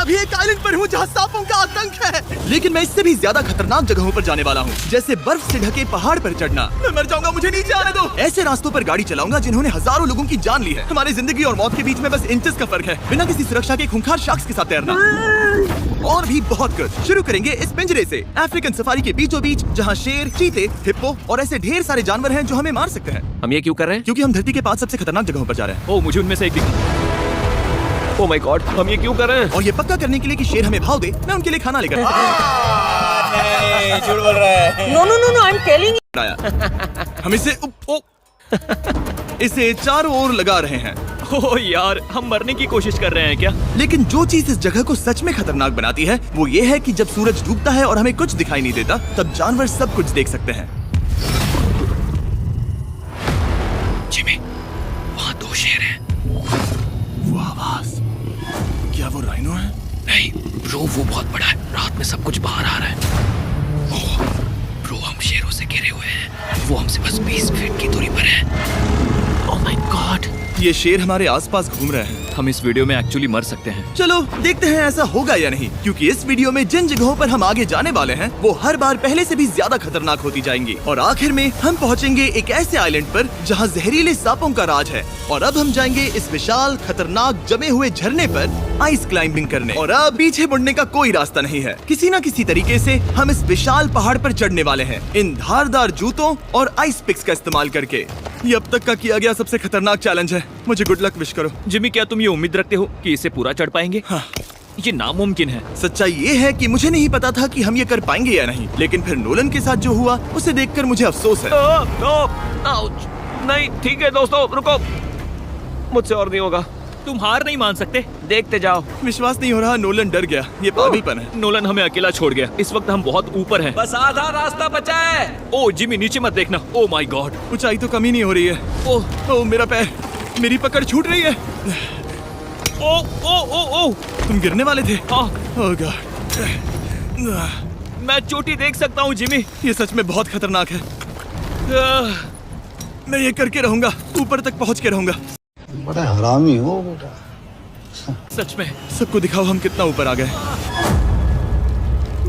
अभी एक आइलैंड पर हूँ जहाँ सांपों का आतंक है, लेकिन मैं इससे भी ज्यादा खतरनाक जगहों पर जाने वाला हूँ, जैसे बर्फ से ढके पहाड़ पर चढ़ना। मैं मर जाऊंगा, मुझे नीचे आने दो। ऐसे रास्तों पर गाड़ी चलाऊंगा जिन्होंने हजारों लोगों की जान ली है। हमारी जिंदगी और मौत के बीच में बस इंचेस का फर्क है। बिना किसी सुरक्षा के खूंखार शख्स के साथ तैरना और भी बहुत कुछ। शुरू करेंगे इस पिंजरे से, अफ्रीकन सफारी के बीचों बीच, जहाँ शेर, चीते, हिप्पो और ऐसे ढेर सारे जानवर हैं जो हमें मार सकते हैं। हम ये क्यों कर रहे हैं? क्योंकि हम धरती के 5 सबसे खतरनाक जगहों पर जा रहे हैं। ओह, मुझे उनमें से एक दिखा। ओह माय गॉड, हम ये क्यों कर रहे हैं? और ये पक्का करने के लिए कि शेर हमें भाव दे, मैं उनके लिए खाना लेकर झूठ बोल रहा है। नो आई एम टेलिंग आया। हम इसे इसे चारों ओर लगा रहे हैं। ओह यार, हम मरने की कोशिश कर रहे हैं क्या? लेकिन जो चीज इस जगह को सच में खतरनाक बनाती है वो ये है कि जब सूरज डूबता है और हमें कुछ दिखाई नहीं देता, तब जानवर सब कुछ देख सकते हैं। जिमी, वहाँ 2 शेर हैं। वो आवाज, क्या वो राइनो है? नहीं ब्रो, वो बहुत बड़ा है। रात में सब कुछ बाहर आ रहा है। ओह ब्रो, हम शेरों से घिरे हुए हैं। वो हमसे बस 20 फीट की दूरी पर है। ओह माय गॉड, ये शेर हमारे आसपास घूम रहे हैं। हम इस वीडियो में एक्चुअली मर सकते हैं। चलो देखते हैं ऐसा होगा या नहीं, क्योंकि इस वीडियो में जिन जगहों पर हम आगे जाने वाले हैं वो हर बार पहले से भी ज्यादा खतरनाक होती जाएंगी। और आखिर में हम पहुंचेंगे एक ऐसे आइलैंड पर जहां जहरीले सांपों का राज है। और अब हम जाएंगे इस विशाल खतरनाक जमे हुए झरने पर आइस क्लाइंबिंग करने। और अब पीछे मुड़ने का कोई रास्ता नहीं है। किसी न किसी तरीके से हम इस विशाल पहाड़ पर चढ़ने वाले हैं, इन धारदार जूतों और आइस पिक्स का इस्तेमाल करके। ये अब तक का किया गया सबसे खतरनाक चैलेंज है। मुझे गुड लक विश करो। जिमी, क्या तुम ये उम्मीद रखते हो कि इसे पूरा चढ़ पाएंगे? हाँ। ये नामुमकिन है। सच्चाई ये है कि मुझे नहीं पता था कि हम ये कर पाएंगे या नहीं, लेकिन फिर नोलन के साथ जो हुआ उसे देखकर मुझे अफसोस है। नहीं ठीक है दोस्तों, रुको, मुझसे और नहीं होगा। तुम हार नहीं मान सकते, देखते जाओ। विश्वास नहीं हो रहा, नोलन डर गया। ये पागलपन है। नोलन हमें अकेला छोड़ गया। इस वक्त हम बहुत ऊपर हैं। बस आधा रास्ता बचा है। ओह जिमी, नीचे मत देखना। ओह माय गॉड, ऊंचाई तो कमी नहीं हो रही है। ओह मेरा पैर, मेरी पकड़ छूट रही है। ओह तुम गिरने वाले थे। ओह गॉड, मैं चोटी देख सकता हूँ जिमी। ये सच में बहुत खतरनाक है। मैं ये करके रहूंगा, ऊपर तक पहुंच के रहूंगा। बड़ा हरामी हो बेटा। सच में। सबको दिखाओ हम कितना ऊपर आ गए।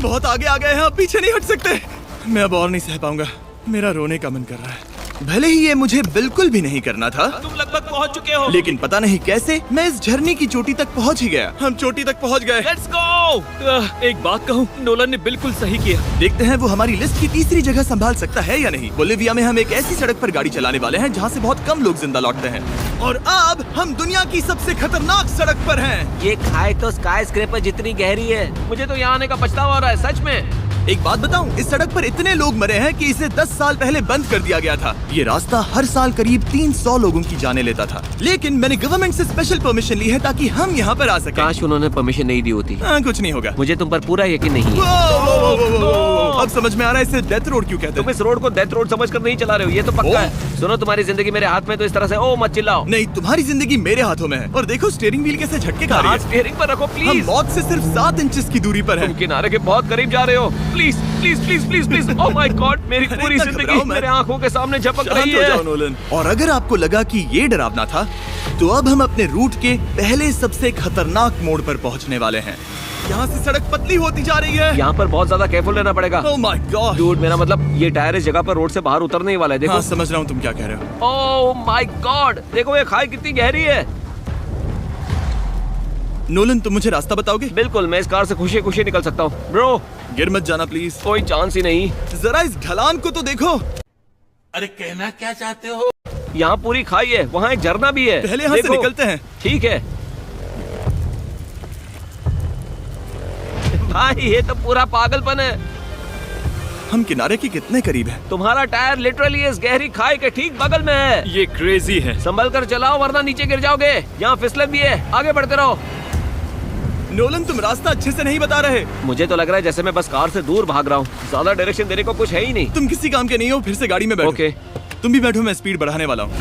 बहुत आगे आ गए हैं, अब पीछे नहीं हट सकते। मैं अब और नहीं सह पाऊंगा, मेरा रोने का मन कर रहा है। भले ही ये मुझे बिल्कुल भी नहीं करना था, तुम लगभग पहुंच चुके हो, लेकिन पता नहीं कैसे मैं इस झरने की चोटी तक पहुंच ही गया। हम चोटी तक पहुंच गए। Let's go. एक बात कहूँ, नोलन ने बिल्कुल सही किया। देखते हैं वो हमारी लिस्ट की तीसरी जगह संभाल सकता है या नहीं। बोलिविया में हम एक ऐसी सड़क पर गाड़ी चलाने वाले हैं जहाँ से बहुत कम लोग जिंदा लौटते हैं। और अब हम दुनिया की सबसे खतरनाक सड़क पर हैं। ये खाई तो स्काई स्क्रैपर जितनी गहरी है। मुझे तो यहाँ आने का पछतावा हो रहा है, सच में। एक बात बताऊं, इस सड़क पर इतने लोग मरे हैं कि इसे 10 साल पहले बंद कर दिया गया था। ये रास्ता हर साल करीब 300 लोगों की जाने लेता था, लेकिन मैंने गवर्नमेंट से स्पेशल परमिशन ली है ताकि हम यहाँ पर आ सकें। काश उन्होंने परमिशन नहीं दी होती। कुछ नहीं होगा। मुझे तुम पर पूरा यकीन नहीं है। अब समझ में आ रहा है इसे डेथ रोड क्यों कहते तुम इस रोड को डेथ रोड समझकर नहीं चला रहे हो, ये तो पक्का है। सुनो, तुम्हारी जिंदगी मेरे हाथ में, तो इस तरह से ओ मत चिल्लाओ। नहीं, तुम्हारी जिंदगी मेरे हाथों में है। और देखो स्टीयरिंग व्हील कैसे झटके खा रही है। स्टीयरिंग पर रखो हम प्लीज। मौत से सिर्फ 7 इंचेस की दूरी पर तुम हैं। किनारे के बहुत करीब जा रहे हो। Please please please please please. Oh my God, मेरी पूरी इतना जिंदगी घबराओ मत। मेरे आंखों के सामने झपक शांत रही हो है। जाओ नोलन। और अगर आपको लगा कि ये डरावना था, तो अब हम अपने रूट के पहले सबसे खतरनाक मोड़ पर पहुंचने वाले हैं। यहाँ से सड़क पतली होती जा रही है। यहाँ पर बहुत ज्यादा केयरफुल रहना पड़ेगा। Oh my God. डूड, मेरा मतलब ये टायर इस जगह पर रोड से बाहर उतरने ही वाला है। देखो। हाँ, समझ रहा हूँ तुम क्या कह रहे हो। ओह माय गॉड, देखो ये खाई कितनी गहरी है। नोलन, तुम मुझे रास्ता बताओगे? बिल्कुल, मैं इस कार से खुशी खुशी निकल सकता हूँ। ब्रो, गिर मत जाना प्लीज। कोई चांस ही नहीं। जरा इस ढलान को तो देखो। अरे कहना क्या चाहते हो? यहाँ पूरी खाई है, वहाँ एक झरना भी है। पहले यहाँ से देखो। निकलते हैं। ठीक है भाई, ये तो पूरा पागलपन है। हम किनारे के कितने करीब हैं? तुम्हारा टायर लिटरली इस गहरी खाई के ठीक बगल में है। ये क्रेजी है। संभल कर चलाओ वरना नीचे गिर जाओगे। यहाँ फिसलन भी है, आगे बढ़ते रहो। नोलन, तुम रास्ता अच्छे से नहीं बता रहे। मुझे तो लग रहा है जैसे मैं बस कार से दूर भाग रहा हूँ। ज्यादा डायरेक्शन देने को कुछ है ही नहीं। तुम किसी काम के नहीं हो, फिर से गाड़ी में बैठो। ओके। तुम भी बैठो, मैं स्पीड बढ़ाने वाला हूँ।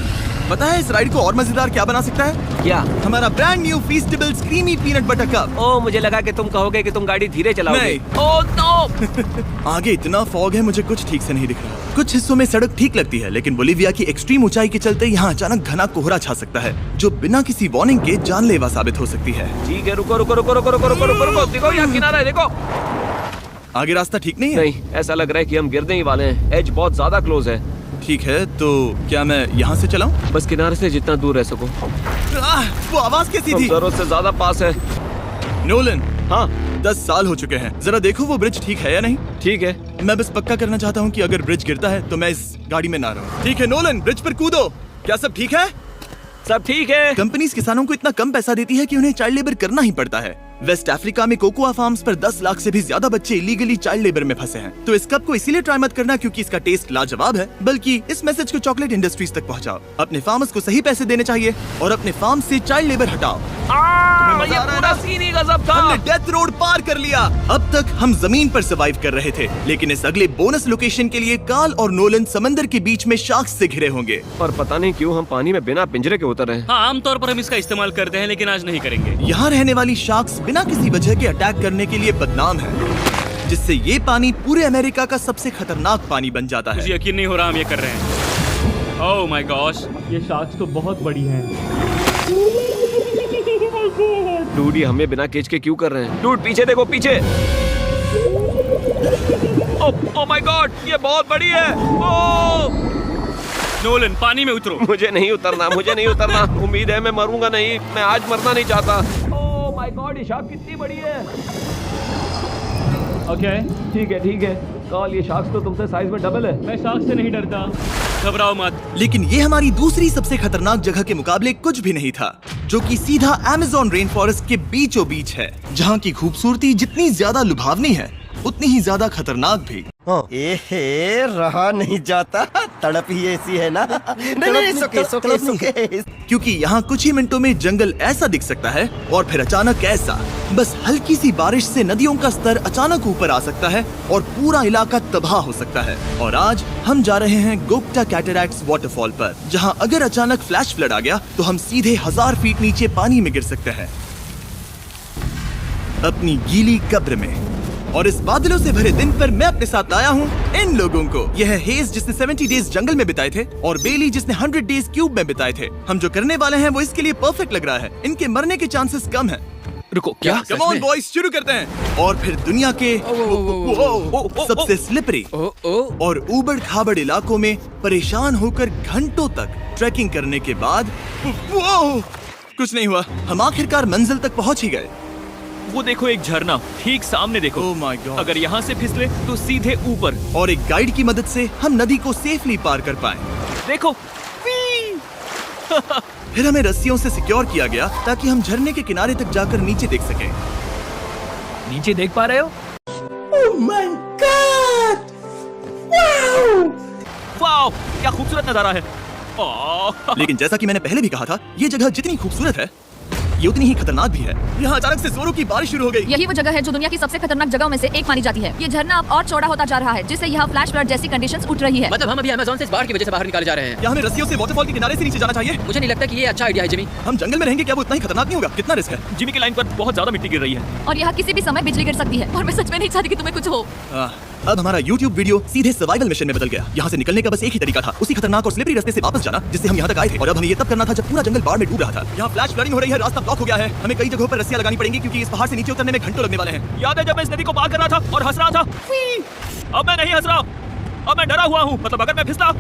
पता है इस राइड को और मजेदार क्या बना सकता है? क्या? हमारा brand new Feastables creamy peanut butter cup. Oh, मुझे लगा कि तुम कहोगे कि तुम गाड़ी धीरे चलाओगे। नहीं। Oh no. आगे इतना फॉग है, मुझे कुछ ठीक से नहीं दिख रहा। कुछ हिस्सों में सड़क ठीक लगती है, लेकिन बोलीविया की एक्सट्रीम ऊंचाई के चलते यहाँ अचानक घना कोहरा छा सकता है, जो बिना किसी वार्निंग के जानलेवा साबित हो सकती है। ठीक है, रुको रुको रुको रुको रुको रुको रुको रुको, देखो यहाँ किनारा है, देखो। आगे रास्ता ठीक नहीं है? नहीं, ऐसा लग रहा है कि हम गिरने ही वाले हैं। एज बहुत ज्यादा क्लोज है। ठीक है, तो क्या मैं यहाँ से चलाऊं? बस किनारे से जितना दूर रह सको। वो आवाज कैसी हम थी? जरूरत से ज्यादा पास है। नोलन, हाँ 10 साल हो चुके हैं, जरा देखो वो ब्रिज ठीक है या नहीं। ठीक है। मैं बस पक्का करना चाहता हूँ कि अगर ब्रिज गिरता है तो मैं इस गाड़ी में ना रहूं। ठीक है नोलन, ब्रिज पर कूदो। क्या सब ठीक है? सब ठीक है। कंपनीज किसानों को इतना कम पैसा देती है कि उन्हें चाइल्ड लेबर करना ही पड़ता है। वेस्ट अफ्रीका में कोकोआ फार्म्स पर 10 लाख से भी ज्यादा बच्चे इलीगली चाइल्ड लेबर में फंसे हैं। तो इस कप को इसीलिए ट्राई मत करना क्योंकि इसका टेस्ट लाजवाब है, बल्कि इस मैसेज को चॉकलेट इंडस्ट्रीज तक पहुंचाओ। अपने फार्मर्स को सही पैसे देने चाहिए और अपने फार्म से चाइल्ड लेबर हटाओ। ये मजा आ रहा है पूरा ना? सीन ही गजब था। हमने डेथ रोड पार कर लिया। अब तक हम जमीन पर सर्वाइव कर रहे थे, लेकिन इस अगले बोनस लोकेशन के लिए कार्ल और नोलन समंदर के बीच में शार्क्स से घिरे होंगे। और पता नहीं क्यों हम पानी में बिना पिंजरे के उतर रहे हैं। हाँ, आमतौर पर हम इसका इस्तेमाल करते हैं, लेकिन आज नहीं करेंगे। यहाँ रहने वाली शार्क्स बिना किसी वजह के अटैक करने के लिए बदनाम है, जिससे ये पानी पूरे अमेरिका का सबसे खतरनाक पानी बन जाता मुझे है। यकीन नहीं हो रहा हम ये कर रहे हैं। ओह माय गॉश, ये शार्क्स तो बहुत बड़ी हैं। डूड, ये हमें बिना केज के क्यों कर रहे हैं? डूड पीछे देखो, पीछे। ओह माय गॉड, ये बहुत बड़ी है। ओह नोलन, पानी में उतरो। मुझे नहीं उतरना, मुझे नहीं उतरना। उम्मीद है मैं मरूंगा नहीं। मैं आज मरना नहीं चाहता। ओह माय गॉड, ये शार्क कितनी बड़ी है। ओके, ठीक है ठीक है। कार्ल, ये शार्क्स तो तुमसे साइज में डबल है। मैं शार्क से नहीं डरता, घबराओ मत। लेकिन ये हमारी दूसरी सबसे खतरनाक जगह के मुकाबले कुछ भी नहीं था, जो कि सीधा अमेज़न रेन फॉरेस्ट के बीचों बीच है, जहाँ की खूबसूरती जितनी ज्यादा लुभावनी है उतनी ही ज्यादा खतरनाक भी। एहे, रहा नहीं जाता, तड़प ही ऐसी है ना। नहीं, सोके। क्योंकि यहाँ कुछ ही मिनटों में जंगल ऐसा दिख सकता है और फिर अचानक ऐसा। बस हल्की सी बारिश से नदियों का स्तर अचानक ऊपर आ सकता है और पूरा इलाका तबाह हो सकता है। और आज हम जा रहे हैं गोप्टा कैटरैक्ट्स वाटरफॉल पर, जहाँ अगर अचानक फ्लैश फ्लड आ गया तो हम सीधे 1000 फीट नीचे पानी में गिर सकते हैं, अपनी गीली कब्र में। और इस बादलों से भरे दिन पर मैं अपने साथ लाया हूँ इन लोगों को। यह है हेज, जिसने 70 डेज जंगल में बिताए थे, और बेली, जिसने 100 डेज क्यूब में बिताए थे। हम जो करने वाले हैं वो इसके लिए परफेक्ट लग रहा है। इनके मरने के चांसेस कम हैं। रुको, क्या? कम ऑन बॉयज, शुरू करते हैं। और फिर दुनिया के सबसे स्लिपरी और ऊबड़ खाबड़ इलाकों में परेशान होकर घंटों तक ट्रैकिंग करने के बाद कुछ नहीं हुआ। हम आखिरकार मंजिल तक पहुंच ही गए। वो देखो, एक झरना ठीक सामने देखो। Oh my God. अगर यहाँ से फिसले तो सीधे ऊपर। और एक गाइड की मदद से हम नदी को सेफली पार कर पाए। देखो। फिर हमें रस्सियों से सिक्योर किया गया ताकि हम झरने के किनारे तक जाकर नीचे देख सकें। नीचे देख पा रहे हो? वाओ, क्या खूबसूरत नजारा है। लेकिन जैसा कि मैंने पहले भी कहा था, ये जगह जितनी खूबसूरत है ये उतनी ही खतरनाक भी है। यहाँ अचानक से जोरों की बारिश शुरू हो गई। यही वो जगह है जो दुनिया की सबसे खतरनाक जगहों में से एक मानी जाती है। ये झरना अब और चौड़ा होता जा रहा है, जिससे यहाँ फ्लैश फ्लड जैसी कंडीशंस उठ रही है। मतलब हम अभी अमेज़न से इस बाढ़ की वजह से बाहर निकाले जा रहे हैं। क्या हमें रस्सियों से वाटरफॉल के किनारे से नीचे जाना चाहिए? मुझे नहीं लगता कि ये अच्छा आइडिया है जिमी। हम जंगल में रहेंगे, क्या वो उतना ही खतरनाक नहीं होगा? कितना रिस्क है? जिमी की लाइन पर बहुत ज्यादा मिट्टी गिर रही है। और यहाँ किसी भी समय बिजली गिर सकती है, और मैं सच में नहीं चाहती कि तुम्हें कुछ हो। अब हमारा YouTube वीडियो सीधे सर्वाइवल मिशन में बदल गया। यहाँ से निकलने का बस एक ही तरीका था, उसी खतरनाक और स्लिपरी रास्ते से वापस जाना जिससे हम यहाँ तक आए थे। और अब हमें ये तब करना था जब पूरा जंगल बाढ़ में डूब रहा था। यहाँ फ्लैश फ्लडिंग हो रही है, रास्ता ब्लॉक हो गया है। हमें कई जगहों पर रस्सियां लगानी पड़ेंगी क्योंकि इस पहाड़ से नीचे उतरने में घंटों लगने वाले हैं। याद है जब मैं इस नदी को पार कर रहा था और हंस रहा था? अब मैं नहीं हंस रहा, अब मैं डरा हुआ हूँ। मतलब अगर मैं फिसला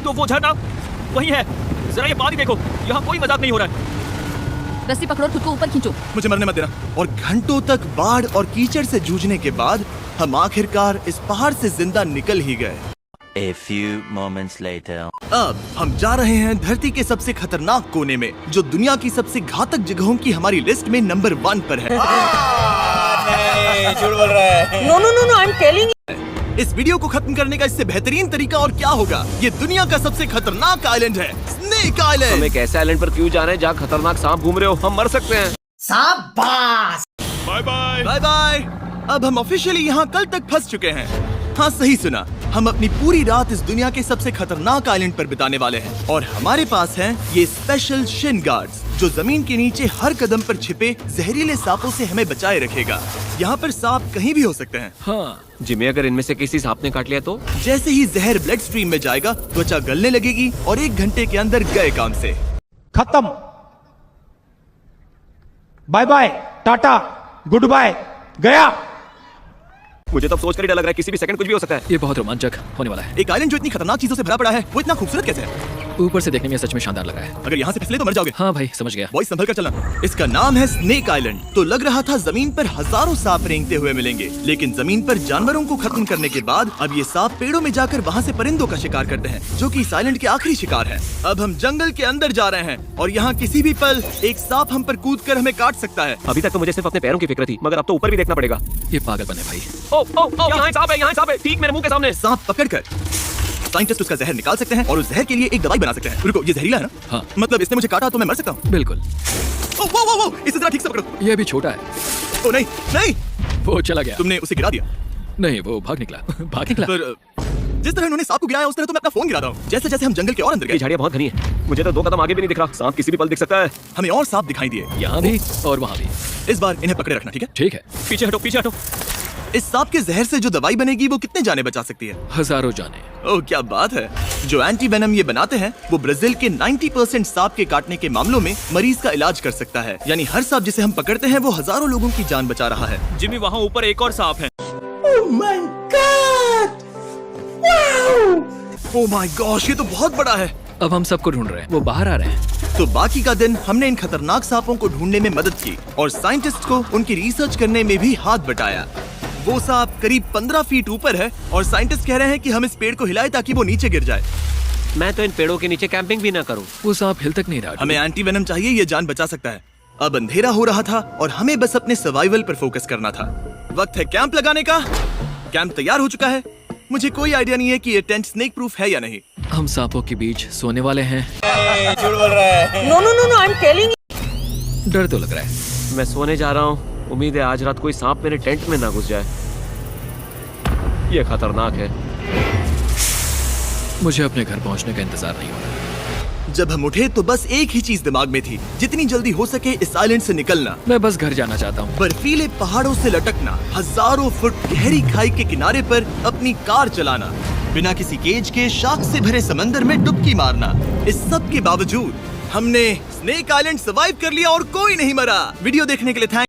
तो वो झरना वही है। जरा ये पानी देखो, यहाँ कोई मजाक नहीं हो रहा है। रस्सी पकड़ो और खुद को ऊपर खींचो। मुझे मरने मत देना। और घंटों तक बाढ़ और कीचड़ से जूझने के बाद हम आखिरकार इस पहाड़ से जिंदा निकल ही गए। A few moments later. अब हम जा रहे हैं धरती के सबसे खतरनाक कोने में, जो दुनिया की सबसे घातक जगहों की हमारी लिस्ट में नंबर 1 पर है। झूठ बोल रहा है। No, I am telling. इस वीडियो को खत्म करने का इससे बेहतरीन तरीका और क्या होगा? ये दुनिया का सबसे खतरनाक आइलैंड है, स्नेक हम आइलैंड। एक ऐसे आइलैंड पर क्यों जा रहे हैं जहाँ खतरनाक सांप घूम रहे हो? हम मर सकते हैं। Bye bye. Bye bye. अब हम ऑफिशियली यहाँ कल तक फंस चुके हैं। हाँ, सही सुना। हम अपनी पूरी रात इस दुनिया के सबसे खतरनाक आइलैंड पर बिताने वाले हैं और हमारे पास हैं ये स्पेशल शिन गार्ड्स जो जमीन के नीचे हर कदम पर छिपे जहरीले सांपों से हमें बचाए रखेगा। यहाँ पर सांप कहीं भी हो सकते हैं। हाँ जिमी, अगर इनमें से किसी सांप ने काट लिया तो? जैसे ही जहर ब्लड स्ट्रीम में जाएगा त्वचा गलने लगेगी और 1 घंटे के अंदर गए काम से। खत्म, bye bye, tata, goodbye, गया। मुझे तो सोचकर ही डर लग रहा है, किसी भी सेकंड कुछ भी हो सकता है। ये बहुत रोमांचक होने वाला है। एक आइलैंड जो इतनी खतरनाक चीजों से भरा पड़ा है वो इतना खूबसूरत कैसे है? ऊपर से देखने में सच में शानदार लग रहा है। अगर यहाँ से फिसले तो मर जाओगे। हाँ भाई, समझ गया। बॉयज संभल कर चलना। इसका नाम है स्नेक आइलैंड। तो लग रहा था जमीन पर हजारों सांप रेंगते हुए मिलेंगे, लेकिन जमीन पर जानवरों को खत्म करने के बाद अब ये सांप पेड़ों में जाकर वहाँ से परिंदों का शिकार करते हैं, जो कि इस आइलैंड के आखिरी शिकार है। अब हम जंगल के अंदर जा रहे हैं और यहाँ किसी भी पल एक सांप हम पर कूद कर हमें काट सकता है। अभी तक तो मुझे सिर्फ अपने पैरों की फिक्र थी, मगर अब तो ऊपर भी देखना पड़ेगा। ये पागलपन है भाई। ओ ओ ओ, यहाँ सांप है, यहाँ सांप है, ठीक मेरे मुंह के सामने। सांप पकड़कर साइंटिस्ट उसका जहर निकाल सकते हैं और उस जहर के लिए एक दवाई बना सकते हैं। रुको, ये जहरीला है ना? हाँ। मतलब इसने मुझे काटा तो मैं मर सकता हूँ? बिल्कुल। ओ, वो, वो, वो, इसे जरा ठीक से पकड़ो। ये भी छोटा है। ओ नहीं, नहीं, वो चला गया। तुमने उसे गिरा दिया। नहीं, वो भाग निकला। भाग निकला। पर जिस तरह उन्होंने सांप को गिराया उस तरह तो मैं अपना फोन गिरा रहा हूँ। जैसे जैसे हम जंगल के और अंदर ये गए, झाड़ियाँ बहुत घनी है, मुझे तो 2 कदम आगे भी नहीं दिख रहा। सांप किसी भी पल दिख सकता है। हमें और सांप दिखाई दिए। यहाँ भी और वहाँ भी। इस बार इन्हें पकड़े रखना, ठीक है? ठीक है। पीछे हटो, पीछे हटो। इस सांप के जहर से जो दवाई बनेगी वो कितने जाने बचा सकती है? हजारों जाने। ओह क्या बात है। जो एंटी वेनम ये बनाते हैं वो ब्राजील के 90% सांप के काटने के मामलों में मरीज का इलाज कर सकता है। यानी हर सांप जिसे हम पकड़ते हैं वो हजारों लोगों की जान बचा रहा है। जिमी, वहाँ ऊपर एक और सांप है। ओह माय गॉश, ये तो बहुत बड़ा है। अब हम सबको ढूंढ रहे हैं, वो बाहर आ रहे हैं। तो बाकी का दिन हमने इन खतरनाक सांपों को ढूंढने में मदद की और साइंटिस्ट को उनकी रिसर्च करने में भी हाथ बटाया। वो सांप करीब 15 फीट ऊपर है और साइंटिस्ट कह रहे हैं कि हम इस पेड़ को हिलाएं ताकि वो नीचे गिर जाए। मैं तो इन पेड़ों के नीचे कैंपिंग भी ना करूं। वो सांप हिल तक नहीं रहा। हमें एंटी वेनम चाहिए, ये जान बचा सकता है। अब अंधेरा हो रहा था और हमें बस अपने सर्वाइवल पर फोकस करना था। वक्त है कैंप लगाने का। कैंप तैयार हो चुका है। मुझे कोई आइडिया नहीं है कि ये टेंट स्नेक प्रूफ है या नहीं। हम सांपों के बीच सोने वाले हैं। झूठ बोल रहा है। No no no no, I am telling. डर तो लग रहा है। मैं सोने जा रहा हूँ। उम्मीद है आज रात कोई सांप मेरे टेंट में ना घुस जाए। ये खतरनाक है। मुझे अपने घर पहुंचने का इंतजार नहीं हो रहा। जब हम उठे तो बस एक ही चीज दिमाग में थी, जितनी जल्दी हो सके इस आइलैंड से निकलना। मैं बस घर जाना चाहता हूँ। बर्फीले पहाड़ों से लटकना, हजारों फुट गहरी खाई के किनारे पर अपनी कार चलाना, बिना किसी केज के शार्क से भरे समंदर में डुबकी मारना। इस सब के बावजूद हमने स्नेक आइलैंड सर्वाइव कर लिया और कोई नहीं मरा। वीडियो देखने के लिए थैंक